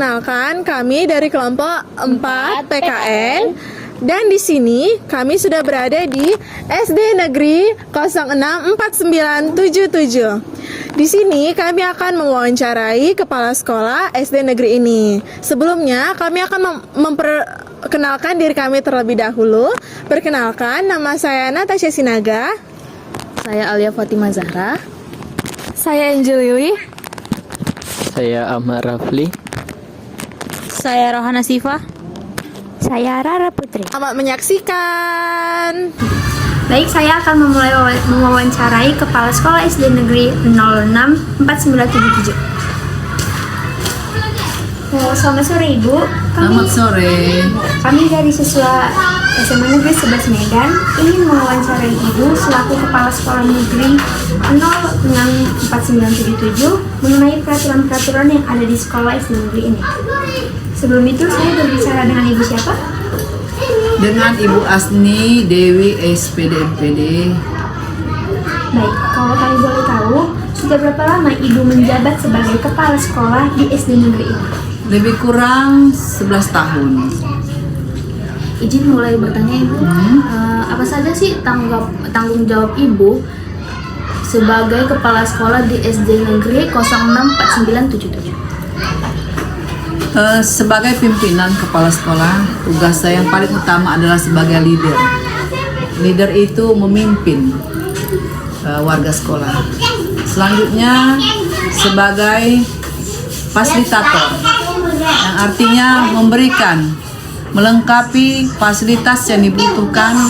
Perkenalkan, kami dari kelompok 4 PKN. Dan di sini kami sudah berada di SD Negeri 064977. Di sini kami akan mewawancarai kepala sekolah SD Negeri ini. Sebelumnya kami akan memperkenalkan diri kami terlebih dahulu. Perkenalkan, nama saya Natasha Sinaga. Saya Alia Fatima Zahra. Saya Angel Lili. Saya Ahmad Rafli. Saya Rohana Siva. Saya Rara Putri. Selamat menyaksikan. Baik, saya akan memulai mewawancarai Kepala Sekolah SD Negeri 064977. Selamat sore Ibu. Selamat sore. Kami dari siswa SMA Negeri 11 Medan ingin mewawancarai Ibu selaku Kepala Sekolah Negeri 064977 mengenai peraturan-peraturan yang ada di sekolah SD Negeri ini. Sebelum itu saya berbicara dengan Ibu siapa? Dengan Ibu Asni Dewi SPD MPD. Baik, kalau kami boleh tahu, sudah berapa lama Ibu menjabat sebagai kepala sekolah di SD Negeri ini? Lebih kurang 11 tahun. Izin mulai bertanya Ibu, apa saja sih tanggung jawab Ibu sebagai kepala sekolah di SD Negeri 064977? Sebagai pimpinan kepala sekolah, tugas saya yang paling utama adalah sebagai leader. Leader itu memimpin warga sekolah. Selanjutnya sebagai fasilitator, yang artinya memberikan, melengkapi fasilitas yang dibutuhkan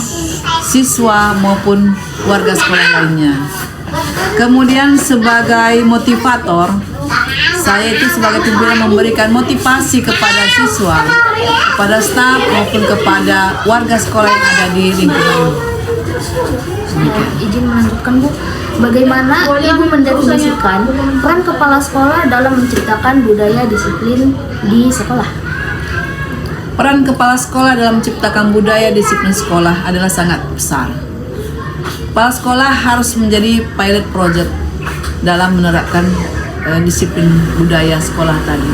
siswa maupun warga sekolah lainnya. Kemudian sebagai motivator, saya itu sebagai pimpinan memberikan motivasi kepada siswa, kepada staf maupun kepada warga sekolah yang ada di lingkungan. Izin melanjutkan Bu, bagaimana Ibu mendefinisikan peran kepala sekolah dalam menciptakan budaya disiplin di sekolah? Peran kepala sekolah dalam menciptakan budaya disiplin sekolah adalah sangat besar. Kepala sekolah harus menjadi pilot project dalam menerapkan disiplin budaya sekolah tadi.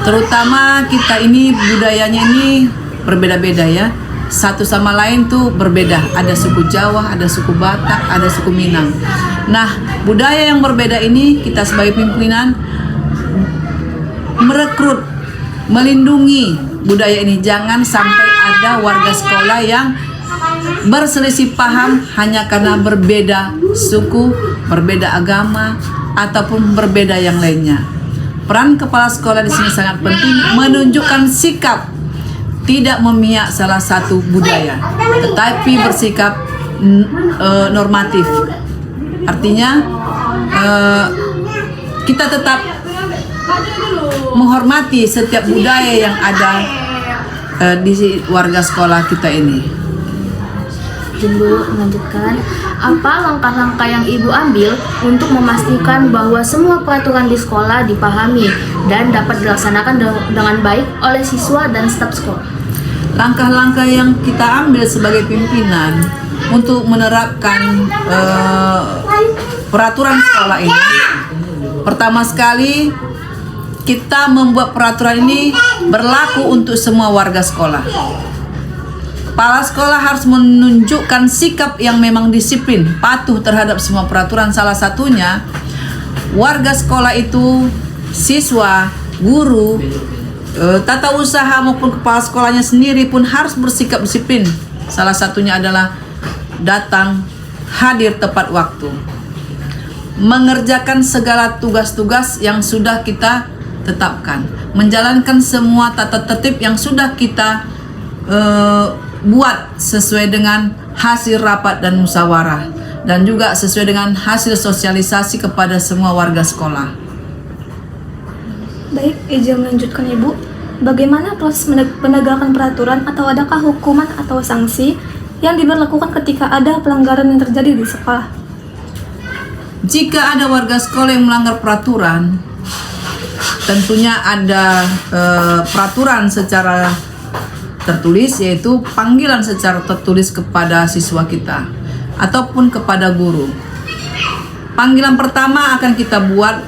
Terutama kita ini budayanya ini berbeda-beda ya. Satu sama lain tuh berbeda. Ada suku Jawa, ada suku Batak, ada suku Minang. Nah, budaya yang berbeda ini kita sebagai pimpinan merekrut, melindungi budaya ini. Jangan sampai ada warga sekolah yang berselisih paham hanya karena berbeda suku, berbeda agama, ataupun berbeda yang lainnya. Peran kepala sekolah di sini sangat penting, menunjukkan sikap tidak memihak salah satu budaya, tetapi bersikap normatif. Artinya kita tetap menghormati setiap budaya yang ada di warga sekolah kita ini. Ibu melanjutkan, apa langkah-langkah yang Ibu ambil untuk memastikan bahwa semua peraturan di sekolah dipahami dan dapat dilaksanakan dengan baik oleh siswa dan staf sekolah? Langkah-langkah yang kita ambil sebagai pimpinan untuk menerapkan peraturan sekolah ini, pertama sekali kita membuat peraturan ini berlaku untuk semua warga sekolah. Kepala sekolah harus menunjukkan sikap yang memang disiplin, patuh terhadap semua peraturan. Salah satunya, warga sekolah itu, siswa, guru, tata usaha maupun kepala sekolahnya sendiri pun harus bersikap disiplin. Salah satunya adalah datang, hadir tepat waktu, mengerjakan segala tugas-tugas yang sudah kita tetapkan, menjalankan semua tata tertib yang sudah kita buat sesuai dengan hasil rapat dan musyawarah, dan juga sesuai dengan hasil sosialisasi kepada semua warga sekolah. Baik, izin melanjutkan Ibu. Bagaimana proses penegakan peraturan atau adakah hukuman atau sanksi yang diberlakukan ketika ada pelanggaran yang terjadi di sekolah? Jika ada warga sekolah yang melanggar peraturan, tentunya ada peraturan secara tertulis, yaitu panggilan secara tertulis kepada siswa kita ataupun kepada guru. Panggilan pertama akan kita buat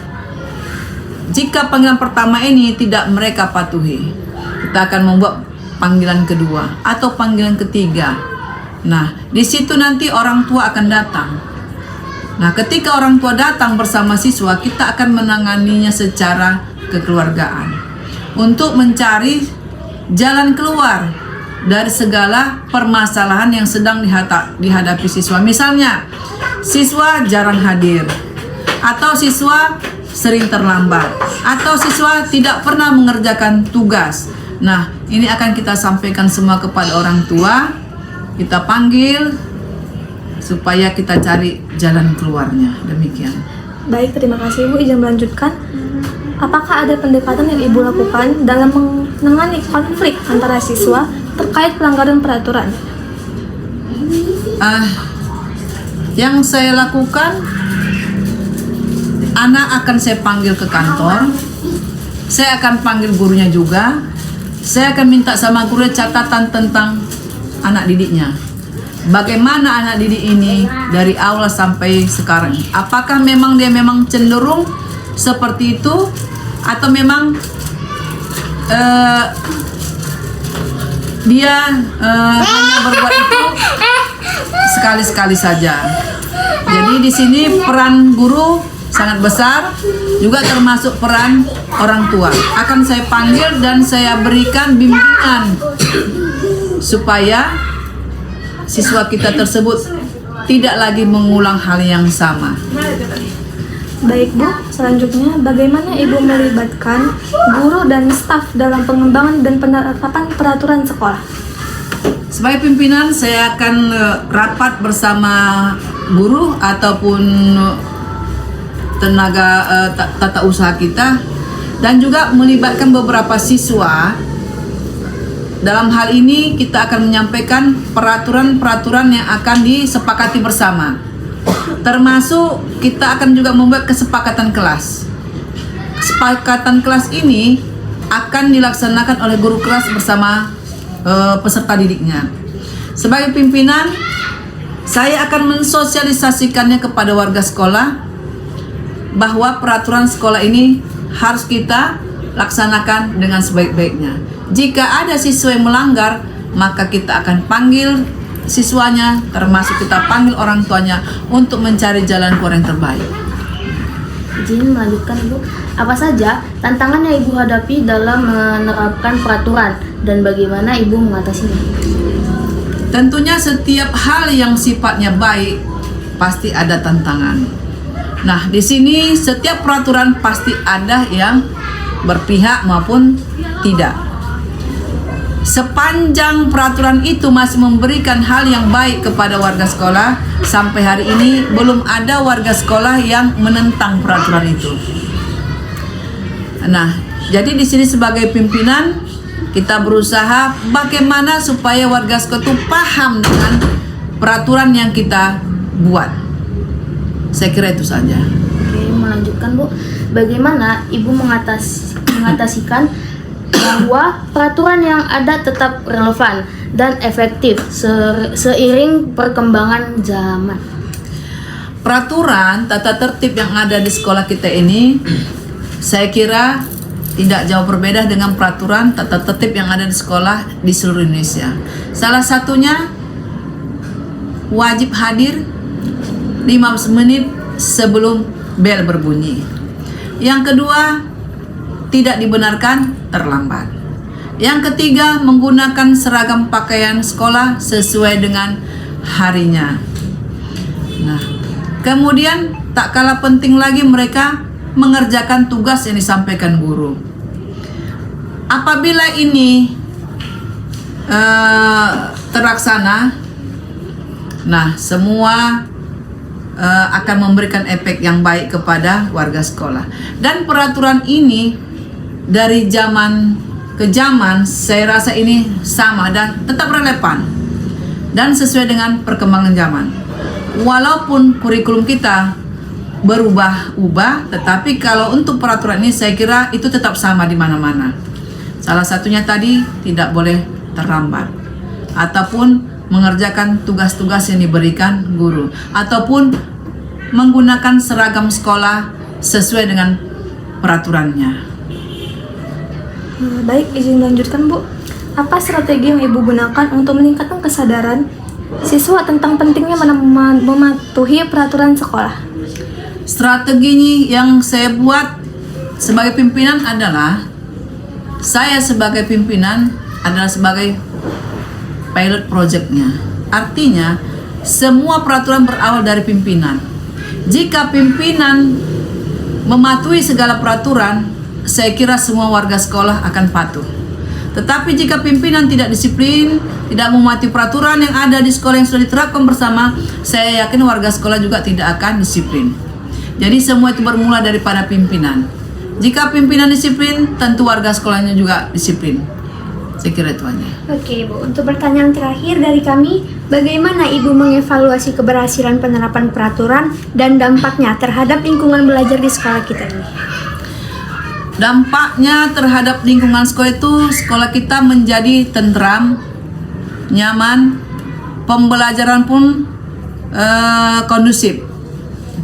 jika panggilan pertama ini tidak mereka patuhi, kita akan membuat panggilan kedua atau panggilan ketiga. Nah, di situ nanti orang tua akan datang. Nah, ketika orang tua datang bersama siswa, kita akan menanganinya secara kekeluargaan untuk mencari jalan keluar dari segala permasalahan yang sedang dihadapi siswa. Misalnya, siswa jarang hadir, atau siswa sering terlambat, atau siswa tidak pernah mengerjakan tugas. Nah, ini akan kita sampaikan semua kepada orang tua, kita panggil supaya kita cari jalan keluarnya. Demikian. Baik, terima kasih Ibu. Izin melanjutkan. Apakah ada pendekatan yang Ibu lakukan dalam menangani konflik antara siswa terkait pelanggaran peraturan? Yang saya lakukan, anak akan saya panggil ke kantor. Saya akan panggil gurunya juga. Saya akan minta sama guru catatan tentang anak didiknya. Bagaimana anak didik ini dari awal sampai sekarang? Apakah memang dia memang cenderung seperti itu, atau memang dia hanya berbuat itu sekali-sekali saja. Jadi di sini peran guru sangat besar, juga termasuk peran orang tua. Akan saya panggil dan saya berikan bimbingan supaya siswa kita tersebut tidak lagi mengulang hal yang sama. Baik Bu, selanjutnya bagaimana Ibu melibatkan guru dan staf dalam pengembangan dan penerapan peraturan sekolah? Sebagai pimpinan, saya akan rapat bersama guru ataupun tenaga tata usaha kita, dan juga melibatkan beberapa siswa. Dalam hal ini kita akan menyampaikan peraturan-peraturan yang akan disepakati bersama. Termasuk kita akan juga membuat kesepakatan kelas. Kesepakatan kelas ini akan dilaksanakan oleh guru kelas bersama peserta didiknya. Sebagai pimpinan, saya akan mensosialisasikannya kepada warga sekolah bahwa peraturan sekolah ini harus kita laksanakan dengan sebaik-baiknya. Jika ada siswa yang melanggar, maka kita akan panggil siswanya, termasuk kita panggil orang tuanya untuk mencari jalan keluar yang terbaik. Izin melanjutkan Ibu, apa saja tantangan yang Ibu hadapi dalam menerapkan peraturan dan bagaimana Ibu mengatasinya? Tentunya setiap hal yang sifatnya baik pasti ada tantangan. Nah, di sini setiap peraturan pasti ada yang berpihak maupun tidak. Sepanjang peraturan itu masih memberikan hal yang baik kepada warga sekolah, sampai hari ini belum ada warga sekolah yang menentang peraturan itu. Nah, jadi di sini sebagai pimpinan kita berusaha bagaimana supaya warga sekolah itu paham dengan peraturan yang kita buat. Saya kira itu saja. Oke, melanjutkan Bu, bagaimana Ibu mengatasikan bahwa peraturan yang ada tetap relevan dan efektif seiring perkembangan zaman? Peraturan tata tertib yang ada di sekolah kita ini, saya kira tidak jauh berbeda dengan peraturan tata tertib yang ada di sekolah di seluruh Indonesia. Salah satunya wajib hadir 15 menit sebelum bel berbunyi. Yang kedua, tidak dibenarkan terlambat. Yang ketiga, menggunakan seragam pakaian sekolah sesuai dengan harinya. Nah, kemudian tak kalah penting lagi mereka mengerjakan tugas yang disampaikan guru. Apabila ini terlaksana, nah semua akan memberikan efek yang baik kepada warga sekolah. Dan peraturan ini dari zaman ke zaman saya rasa ini sama dan tetap relevan dan sesuai dengan perkembangan zaman. Walaupun kurikulum kita berubah-ubah, tetapi kalau untuk peraturan ini saya kira itu tetap sama di mana-mana. Salah satunya tadi tidak boleh terlambat, ataupun mengerjakan tugas-tugas yang diberikan guru, ataupun menggunakan seragam sekolah sesuai dengan peraturannya. Baik, izin lanjutkan Bu. Apa strategi yang Ibu gunakan untuk meningkatkan kesadaran siswa tentang pentingnya mematuhi peraturan sekolah? Strategi yang saya buat sebagai pimpinan adalah, saya sebagai pimpinan adalah sebagai pilot projectnya. Artinya, semua peraturan berawal dari pimpinan. Jika pimpinan mematuhi segala peraturan, saya kira semua warga sekolah akan patuh. Tetapi jika pimpinan tidak disiplin, tidak mematuhi peraturan yang ada di sekolah yang sudah diterapkan bersama, saya yakin warga sekolah juga tidak akan disiplin. Jadi semua itu bermula daripada pimpinan. Jika pimpinan disiplin, tentu warga sekolahnya juga disiplin. Saya kira itu aja. Oke Ibu, untuk pertanyaan terakhir dari kami, bagaimana Ibu mengevaluasi keberhasilan penerapan peraturan dan dampaknya terhadap lingkungan belajar di sekolah kita ini? Dampaknya terhadap lingkungan sekolah itu, sekolah kita menjadi tentram, nyaman, pembelajaran pun kondusif.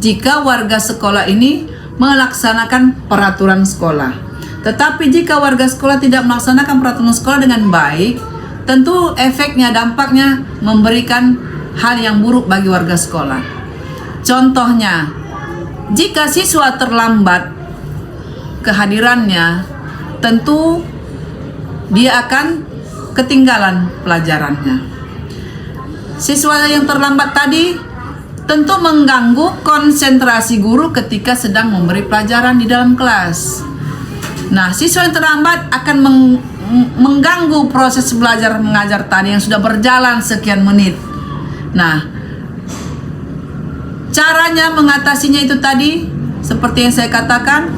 Jika warga sekolah ini melaksanakan peraturan sekolah. Tetapi jika warga sekolah tidak melaksanakan peraturan sekolah dengan baik, tentu efeknya, dampaknya memberikan hal yang buruk bagi warga sekolah. Contohnya, jika siswa terlambat kehadirannya, tentu dia akan ketinggalan pelajarannya. Siswa yang terlambat tadi tentu mengganggu konsentrasi guru ketika sedang memberi pelajaran di dalam kelas. Nah, siswa yang terlambat akan mengganggu proses belajar mengajar tadi yang sudah berjalan sekian menit. Nah, caranya mengatasinya itu tadi, seperti yang saya katakan,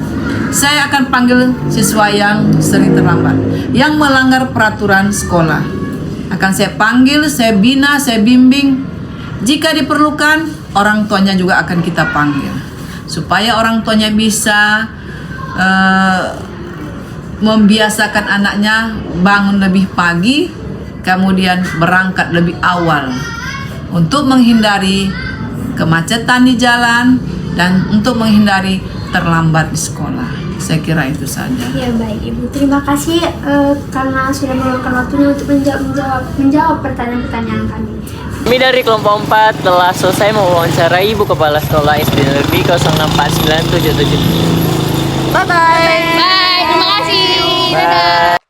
saya akan panggil siswa yang sering terlambat, yang melanggar peraturan sekolah. Akan saya panggil, saya bina, saya bimbing. Jika diperlukan, orang tuanya juga akan kita panggil, supaya orang tuanya bisa membiasakan anaknya bangun lebih pagi, kemudian berangkat lebih awal untuk menghindari kemacetan di jalan dan untuk menghindari terlambat di sekolah. Saya kira itu saja. Ya baik Ibu, terima kasih karena sudah meluangkan waktunya untuk menjawab pertanyaan-pertanyaan kami. Kami dari kelompok 4 telah selesai mewawancarai Ibu Kepala Sekolah SD Negeri 064977. Bye-bye. Bye, terima kasih. Bye.